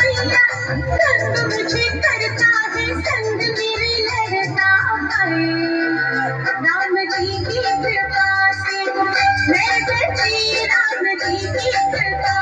मैया संग मुझे करता है, संग मेरे लहरता है। राम जी की कृपा से मैं बची, राम जी की कृपा